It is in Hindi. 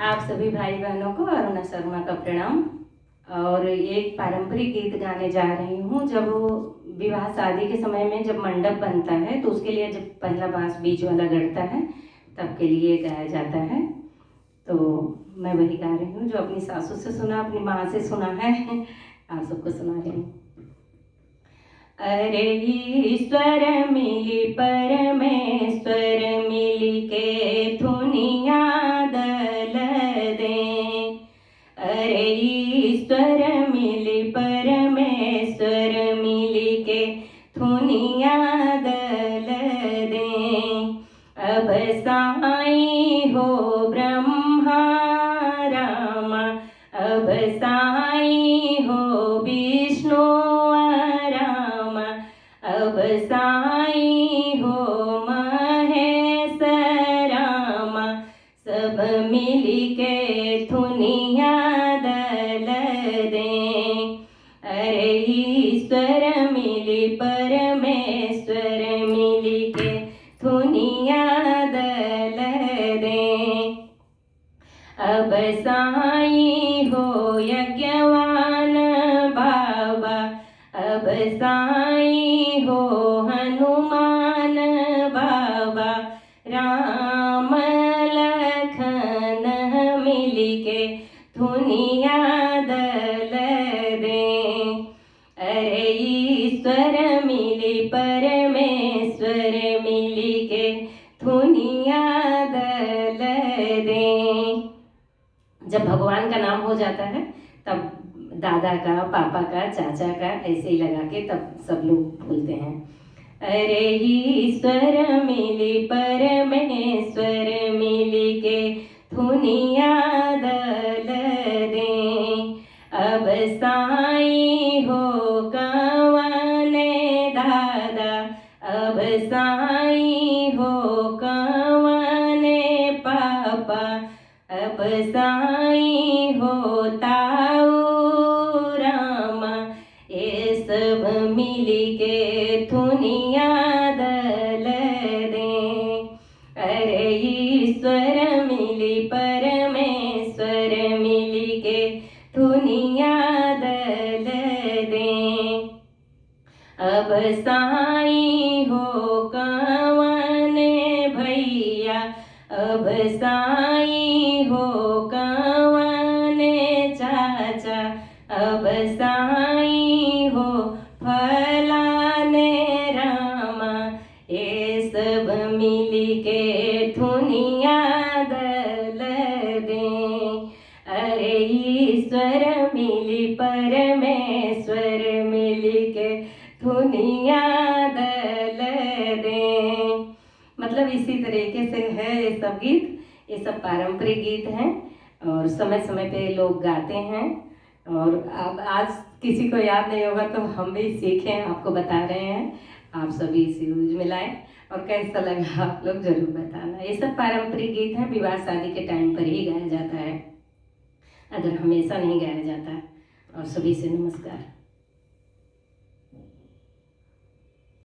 आप सभी भाई बहनों को अरुणा शर्मा का प्रणाम। और एक पारंपरिक गीत गाने जा रही हूँ। जब वो विवाह शादी के समय में जब मंडप बनता है तो उसके लिए जब पहला बांस बीच वाला गड़ता है तब के लिए गाया जाता है। तो मैं वही गा रही हूँ जो अपनी सासू से सुना, अपनी माँ से सुना है, आप सबको सुना रही हूँ। अरे ईश्वर मिली परमेश्वर मिली के धुनिया दल दे। अरे ईश्वर मिली परमेश्वर मिली के धुनिया दल दे। अब साई हो ब्रह्मा रामा, अब साई हो विष्णु रामा, अब साई हो महेश रामा। सब मिली के धुनिया दल दे। अरे ईश्वर मिली परमेश्वर मिली के धुनिया दल दे। अब साई हो यज्ञवान बाबा, अब साई हो हनुमान बाबा। राम लखन मिली के धुनिया दल दे। अरे ईश्वर मिली परमेश्वर मिली के धुनिया दल दे। जब भगवान का नाम हो जाता है तब दादा का, पापा का, चाचा का ऐसे ही लगा के तब सब लोग बोलते हैं। अरे ईश्वर मिली परमेश्वर मिली के धुनिया दल दे। अब साई हो कवने दादा, अब साई हो कवने पापा, अब साई हो ताऊ रामा। ये सब मिली के धुनिया दल दे। अरे ईश्वर मिली परमेश्वर मिली के धुनिया दल दे। अब साई हो कवने भैया, अब साई हो कवने चाचा, अब साई हो फलाने रामा। ये सब मिली के धुनिया दल दे। अरे ईश्वर मिली परमेश्वर मिली के धुनिया दल दे। मतलब इसी तरीके से है ये सब गीत। ये सब पारंपरिक गीत हैं और समय समय पे लोग गाते हैं। और अब आज किसी को याद नहीं होगा तो हम भी सीखें, आपको बता रहे हैं। आप सभी इसी यूज में लाएं और कैसा लगा आप लोग जरूर बताना। ये सब पारंपरिक गीत हैं, विवाह शादी के टाइम पर ही गाया जाता है, अगर हमेशा नहीं गाया जाता। और सभी से नमस्कार।